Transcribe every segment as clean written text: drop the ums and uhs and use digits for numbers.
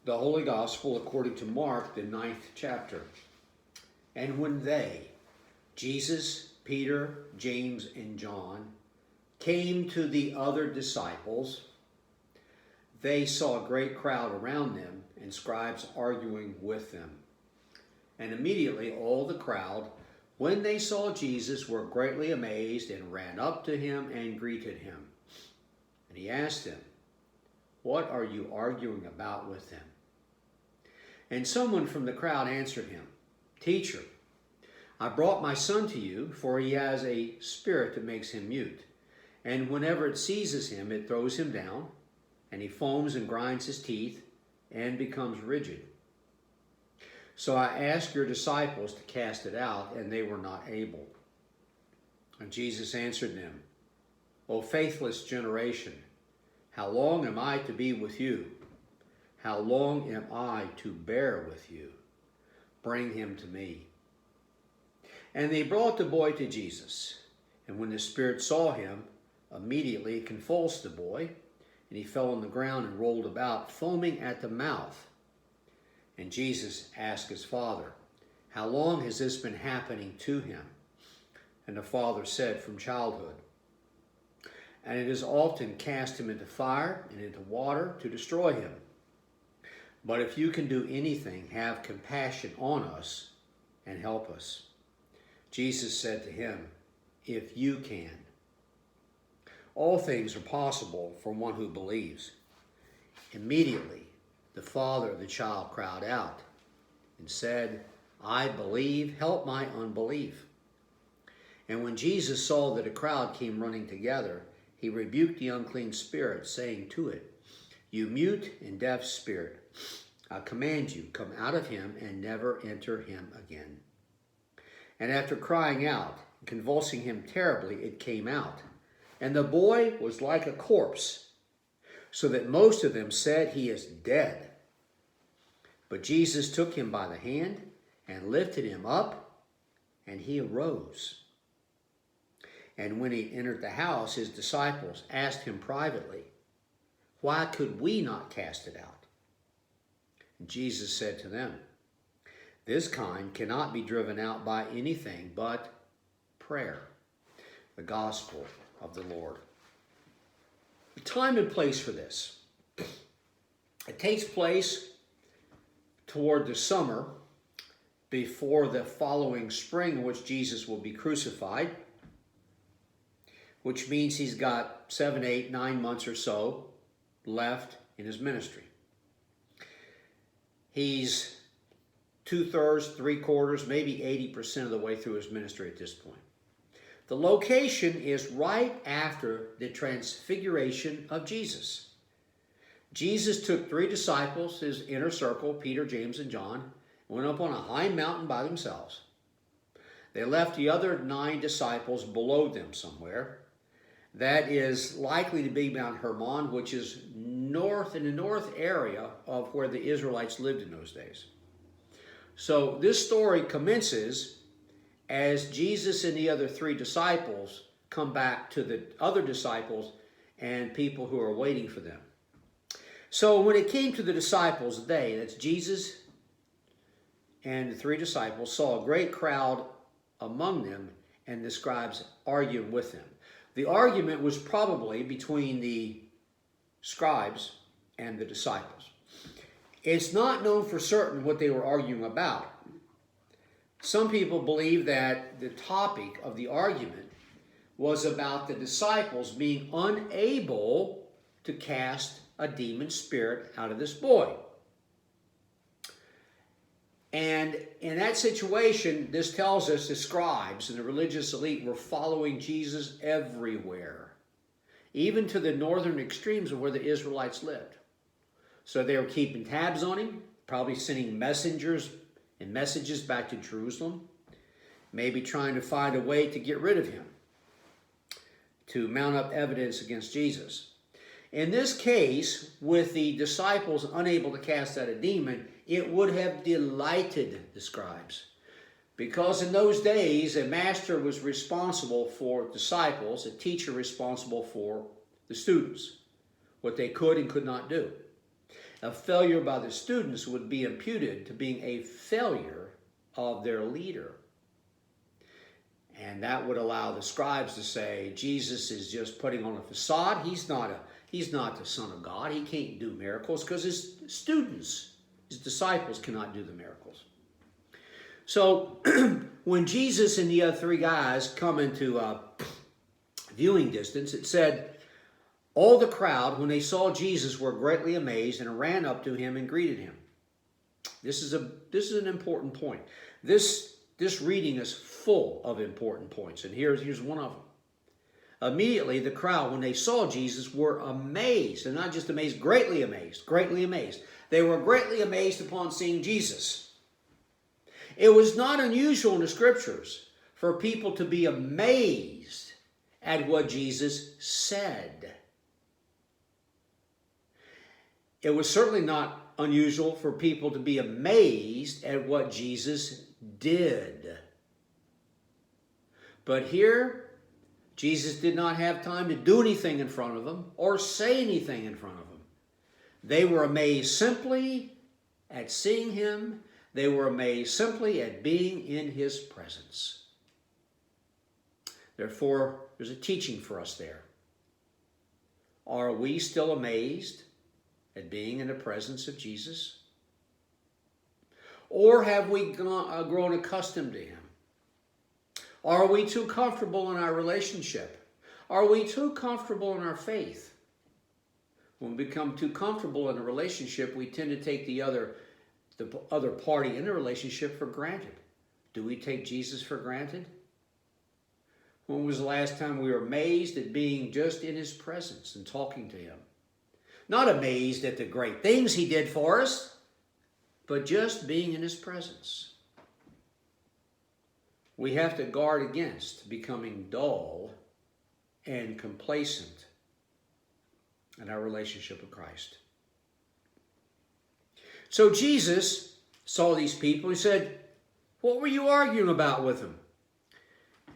The Holy Gospel according to Mark, the 9th chapter. And when they, Jesus, Peter, James, and John, came to the other disciples, they saw a great crowd around them and scribes arguing with them. And immediately all the crowd, when they saw Jesus, were greatly amazed and ran up to him and greeted him. And he asked them, "What are you arguing about with them?" And someone from the crowd answered him, "Teacher, I brought my son to you, for he has a spirit that makes him mute. And whenever it seizes him, it throws him down, and he foams and grinds his teeth and becomes rigid. So I asked your disciples to cast it out, and they were not able." And Jesus answered them, "O faithless generation, how long am I to be with you? How long am I to bear with you? Bring him to me." And they brought the boy to Jesus. And when the spirit saw him, immediately it convulsed the boy, and he fell on the ground and rolled about, foaming at the mouth. And Jesus asked his father, "How long has this been happening to him?" And the father said, "From childhood. And it has often cast him into fire and into water to destroy him. But if you can do anything, have compassion on us and help us." Jesus said to him, "If you can. All things are possible for one who believes." Immediately, the father of the child cried out and said, "I believe, help my unbelief." And when Jesus saw that a crowd came running together, he rebuked the unclean spirit, saying to it, "You mute and deaf spirit, I command you, come out of him and never enter him again." And after crying out, convulsing him terribly, it came out. And the boy was like a corpse, so that most of them said, "He is dead." But Jesus took him by the hand and lifted him up, and he arose. And when he entered the house, his disciples asked him privately, "Why could we not cast it out?" And Jesus said to them, "This kind cannot be driven out by anything but prayer." The gospel of the Lord. The time and place for this. It takes place toward the summer before the following spring in which Jesus will be crucified, which means he's got 7, 8, 9 months or so left in his ministry. He's 2/3, 3/4, maybe 80% of the way through his ministry at this point. The location is right after the transfiguration of Jesus. Jesus took 3 disciples, his inner circle, Peter, James, and John, went up on a high mountain by themselves. They left the other 9 disciples below them somewhere. That is likely to be Mount Hermon, which is north, in the north area of where the Israelites lived in those days. So this story commences as Jesus and the other 3 disciples come back to the other disciples and people who are waiting for them. So when it came to the disciples, that's Jesus and the 3 disciples, saw a great crowd among them and the scribes arguing with them. The argument was probably between the scribes and the disciples. It's not known for certain what they were arguing about. Some people believe that the topic of the argument was about the disciples being unable to cast a demon spirit out of this boy. And in that situation, this tells us the scribes and the religious elite were following Jesus everywhere, even to the northern extremes of where the Israelites lived. So they were keeping tabs on him, probably sending messengers and messages back to Jerusalem, maybe trying to find a way to get rid of him, to mount up evidence against Jesus. In this case, with the disciples unable to cast out a demon, it would have delighted the scribes. Because in those days, a master was responsible for disciples, a teacher responsible for the students, what they could and could not do. A failure by the students would be imputed to being a failure of their leader. And that would allow the scribes to say, Jesus is just putting on a facade. He's not the Son of God. He can't do miracles because his students, his disciples, cannot do the miracles. So when Jesus and the other three guys come into viewing distance, it said, all the crowd, when they saw Jesus, were greatly amazed and ran up to him and greeted him. This is an important point. This reading is full of important points, and here's one of them. Immediately, the crowd, when they saw Jesus, were amazed, and not just amazed, greatly amazed, greatly amazed. They were greatly amazed upon seeing Jesus. It was not unusual in the scriptures for people to be amazed at what Jesus said. It was certainly not unusual for people to be amazed at what Jesus did. But here, Jesus did not have time to do anything in front of them or say anything in front of them. They were amazed simply at seeing him. They were amazed simply at being in his presence. Therefore, there's a teaching for us there. Are we still amazed at being in the presence of Jesus? Or have we grown accustomed to him? Are we too comfortable in our relationship? Are we too comfortable in our faith? When we become too comfortable in a relationship, we tend to take the other party in the relationship for granted. Do we take Jesus for granted? When was the last time we were amazed at being just in his presence and talking to him? Not amazed at the great things he did for us, but just being in his presence. We have to guard against becoming dull and complacent in our relationship with Christ. So Jesus saw these people. He said, what were you arguing about with them?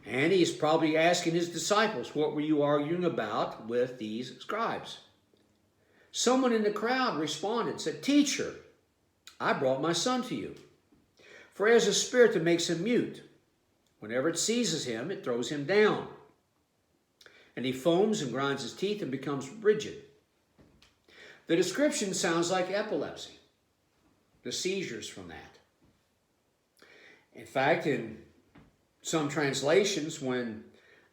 And he's probably asking his disciples, what were you arguing about with these scribes? Someone in the crowd responded, said, Teacher, I brought my son to you. For he has a spirit that makes him mute. Whenever it seizes him, it throws him down. And he foams and grinds his teeth and becomes rigid. The description sounds like epilepsy, the seizures from that. In fact, in some translations, when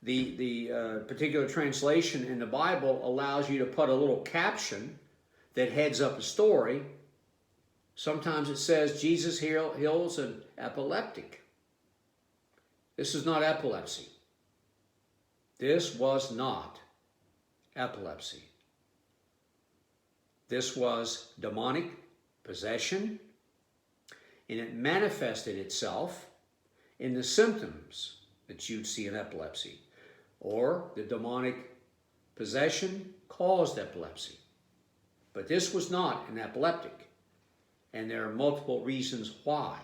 the particular translation in the Bible allows you to put a little caption that heads up a story, sometimes it says Jesus heals an epileptic. This is not epilepsy. This was not epilepsy. This was demonic possession, and it manifested itself in the symptoms that you'd see in epilepsy, or the demonic possession caused epilepsy. But this was not an epileptic, and there are multiple reasons why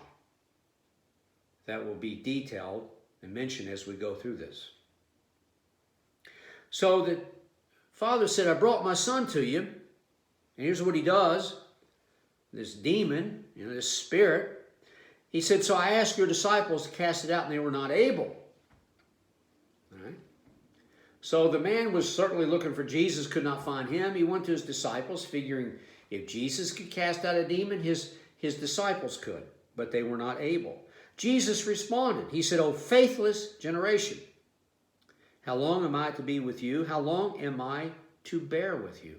that will be detailed and mentioned as we go through this. So the father said, I brought my son to you, and here's what he does. This demon, this spirit, he said, so I asked your disciples to cast it out, and they were not able. All right? So the man was certainly looking for Jesus, could not find him. He went to his disciples, figuring if Jesus could cast out a demon, his disciples could, but they were not able. Jesus responded. He said, O faithless generation, how long am I to be with you? How long am I to bear with you?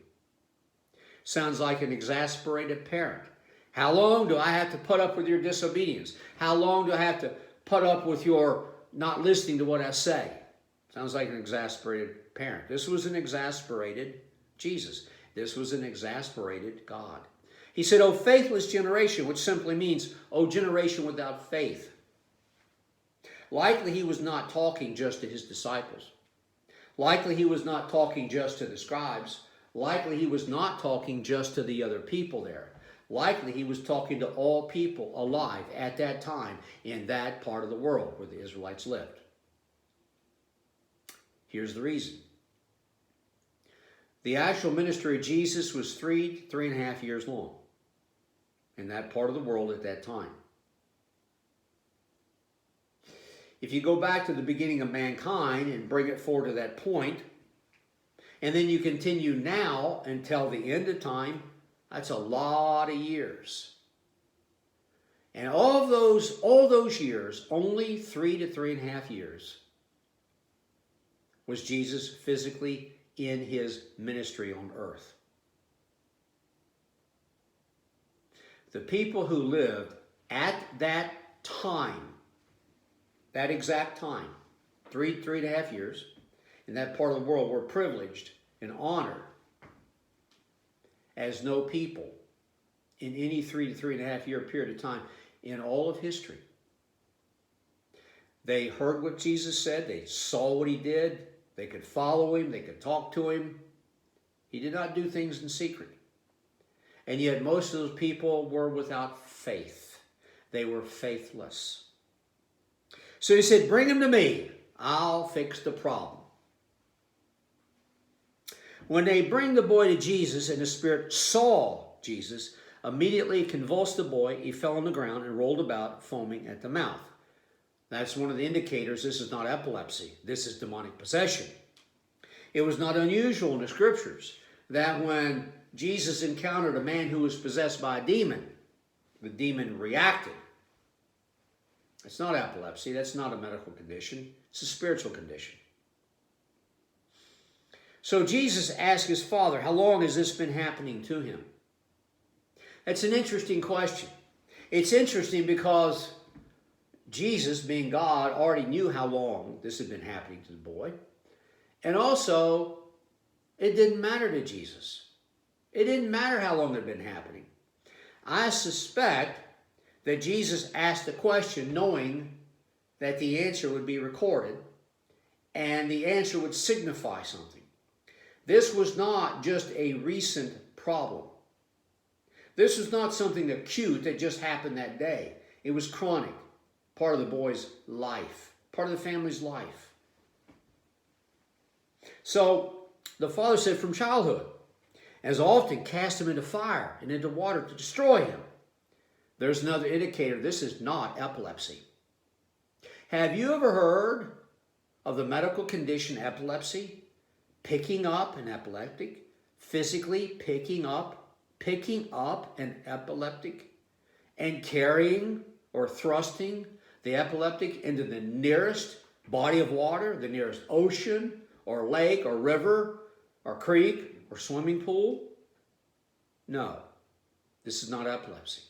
Sounds like an exasperated parent. How long do I have to put up with your disobedience? How long do I have to put up with your not listening to what I say? Sounds like an exasperated parent. This was an exasperated Jesus. This was an exasperated God. He said, O faithless generation, which simply means, O generation without faith. Likely he was not talking just to his disciples. Likely he was not talking just to the scribes. Likely he was not talking just to the other people there. Likely he was talking to all people alive at that time in that part of the world where the Israelites lived. Here's the reason. The actual ministry of Jesus was 3.5 years long. in that part of the world at that time. If you go back to the beginning of mankind and bring it forward to that point, and then you continue now until the end of time, that's a lot of years. And all those years, only 3 to 3.5 years, was Jesus physically in his ministry on earth. The people who lived at that time, that exact time, 3.5 years, in that part of the world were privileged and honored as no people in any 3 to 3.5 year period of time in all of history. They heard what Jesus said. They saw what he did. They could follow him. They could talk to him. He did not do things in secret. And yet most of those people were without faith. They were faithless. So he said, bring him to me. I'll fix the problem. When they bring the boy to Jesus and the spirit saw Jesus, immediately convulsed the boy. He fell on the ground and rolled about, foaming at the mouth. That's one of the indicators this is not epilepsy. This is demonic possession. It was not unusual in the scriptures that when Jesus encountered a man who was possessed by a demon, the demon reacted. It's not epilepsy. That's not a medical condition. It's a spiritual condition. So Jesus asked his father, how long has this been happening to him? That's an interesting question. It's interesting because Jesus, being God, already knew how long this had been happening to the boy. And also, it didn't matter to Jesus. It didn't matter how long it had been happening. I suspect that Jesus asked the question knowing that the answer would be recorded and the answer would signify something. This was not just a recent problem. This was not something acute that just happened that day. It was chronic, part of the boy's life, part of the family's life. So the father said from childhood, as often cast him into fire and into water to destroy him. There's another indicator this is not epilepsy. Have you ever heard of the medical condition epilepsy? Picking up an epileptic, physically picking up an epileptic and carrying or thrusting the epileptic into the nearest body of water, the nearest ocean or lake or river or creek or swimming pool? No, this is not epilepsy.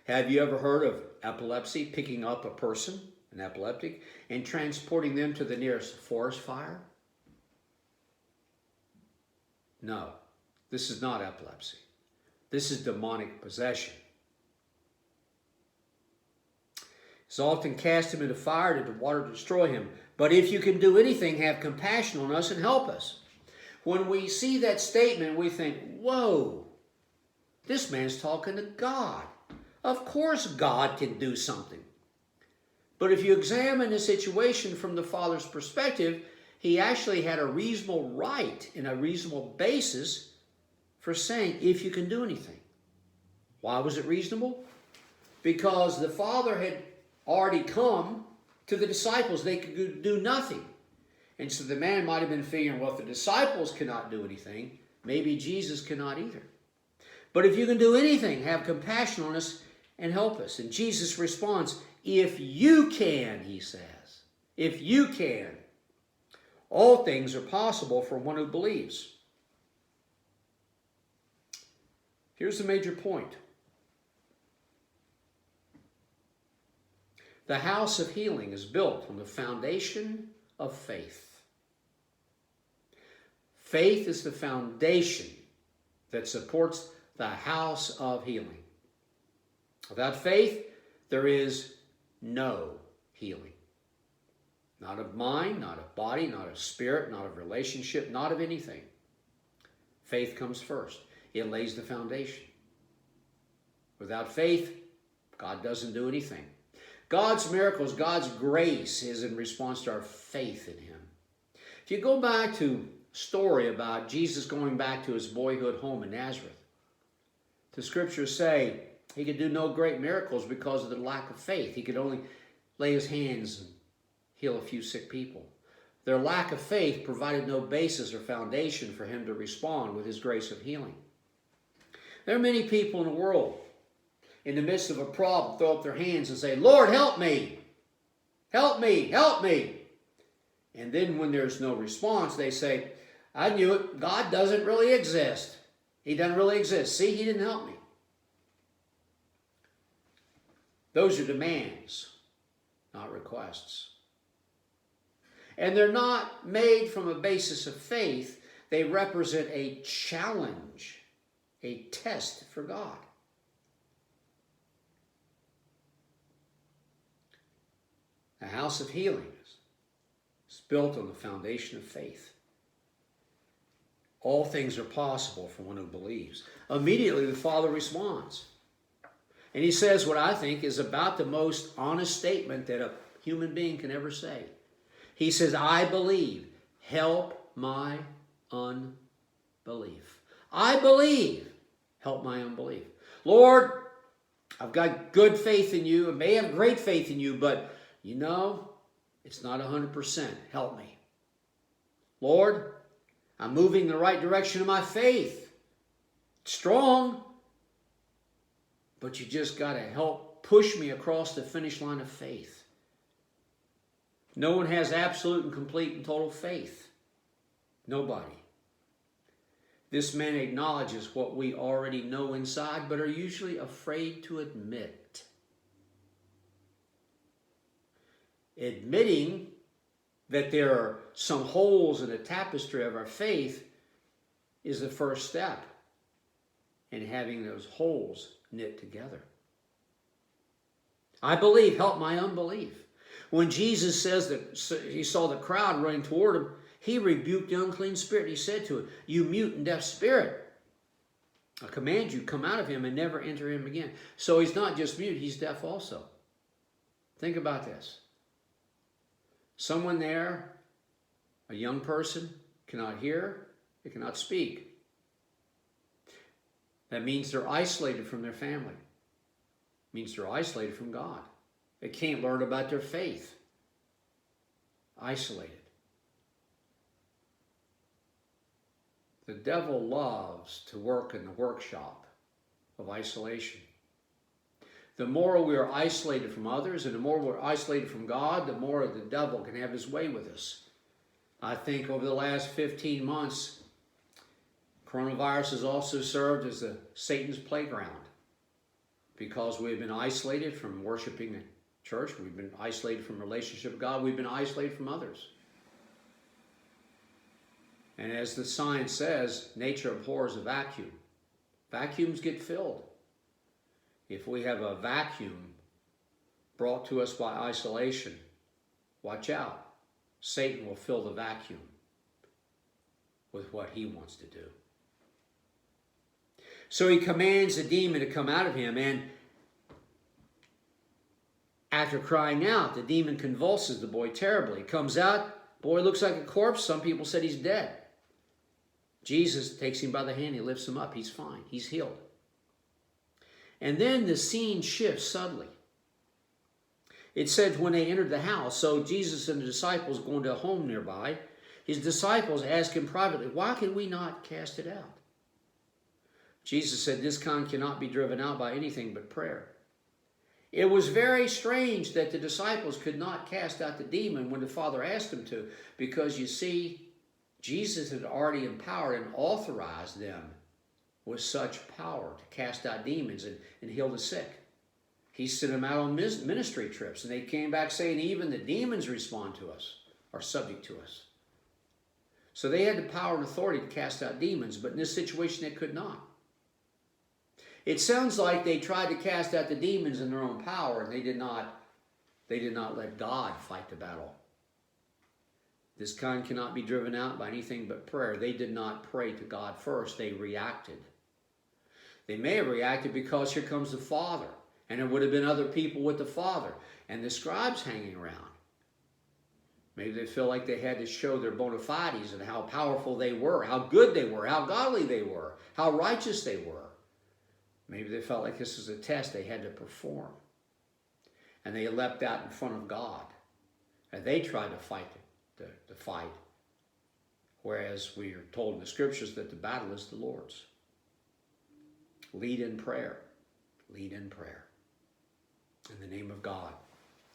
Have you ever heard of epilepsy picking up a person, an epileptic, and transporting them to the nearest forest fire? No, this is not epilepsy. This is demonic possession. So often cast him into fire, into water to destroy him. But if you can do anything, have compassion on us and help us. When we see that statement, we think, whoa, this man's talking to God. Of course God can do something. But if you examine the situation from the Father's perspective, he actually had a reasonable right and a reasonable basis for saying, if you can do anything. Why was it reasonable? Because the Father had already come to the disciples. They could do nothing. And so the man might have been figuring, well, if the disciples cannot do anything, maybe Jesus cannot either. But if you can do anything, have compassion on us and help us. And Jesus responds, if you can, he says. If you can. All things are possible for one who believes. Here's the major point. The house of healing is built on the foundation of faith. Faith is the foundation that supports the house of healing. Without faith, there is no healing. Not of mind, not of body, not of spirit, not of relationship, not of anything. Faith comes first. It lays the foundation. Without faith, God doesn't do anything. God's miracles, God's grace is in response to our faith in him. If you go back to a story about Jesus going back to his boyhood home in Nazareth, The scriptures say he could do no great miracles because of the lack of faith. He could only lay his hands and heal a few sick people. Their lack of faith provided no basis or foundation for him to respond with his grace of healing. There are many people in the world, in the midst of a problem, throw up their hands and say, Lord, help me. Help me, help me. And then when there's no response, they say, I knew it. God doesn't really exist. He doesn't really exist. See, he didn't help me. Those are demands, not requests. And they're not made from a basis of faith. They represent a challenge, a test for God. A house of healing is built on the foundation of faith. All things are possible for one who believes. Immediately the Father responds. And he says what I think is about the most honest statement that a human being can ever say. He says, I believe. Help my unbelief. I believe. Help my unbelief. Lord, I've got good faith in you. I may have great faith in you, but you know, it's not 100%. Help me. Lord, I'm moving in the right direction of my faith. It's strong, but you just got to help push me across the finish line of faith. No one has absolute and complete and total faith. Nobody. This man acknowledges what we already know inside, but are usually afraid to admit. Admitting that there are some holes in the tapestry of our faith is the first step in having those holes knit together. I believe, help my unbelief. When Jesus says that he saw the crowd running toward him, he rebuked the unclean spirit. He said to it, you mute and deaf spirit, I command you, come out of him and never enter him again. So he's not just mute, he's deaf also. Think about this. Someone there, a young person, cannot hear, they cannot speak. That means they're isolated from their family. It means they're isolated from God. They can't learn about their faith. Isolated. The devil loves to work in the workshop of isolation. The more we are isolated from others and the more we're isolated from God, the more the devil can have his way with us. I think over the last 15 months, coronavirus has also served as Satan's playground because we've been isolated from worshiping the church. We've been isolated from relationship with God. We've been isolated from others. And as the science says, nature abhors a vacuum. Vacuums get filled. If we have a vacuum brought to us by isolation, watch out. Satan will fill the vacuum with what he wants to do. So he commands the demon to come out of him, and after crying out, the demon convulses the boy terribly. He comes out, boy looks like a corpse. Some people said he's dead. Jesus takes him by the hand, he lifts him up. He's fine, he's healed. And then the scene shifts suddenly. It said when they entered the house, so Jesus and the disciples going to a home nearby, his disciples asked him privately, why can we not cast it out? Jesus said, this kind cannot be driven out by anything but prayer. It was very strange that the disciples could not cast out the demon when the Father asked them to, because you see, Jesus had already empowered and authorized them with such power to cast out demons and heal the sick. He sent them out on ministry trips, and they came back saying even the demons respond to us, are subject to us. So they had the power and authority to cast out demons, but in this situation they could not. It sounds like they tried to cast out the demons in their own power, and they did not let God fight the battle. This kind cannot be driven out by anything but prayer. They did not pray to God first. They reacted. They may have reacted because here comes the Father, and there would have been other people with the Father, and the scribes hanging around. Maybe they feel like they had to show their bona fides and how powerful they were, how good they were, how godly they were, how righteous they were. Maybe they felt like this was a test they had to perform. And they leapt out in front of God. And they tried to fight the fight. Whereas we are told in the scriptures that the battle is the Lord's. Lead in prayer. Lead in prayer. In the name of God.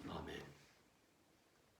Amen.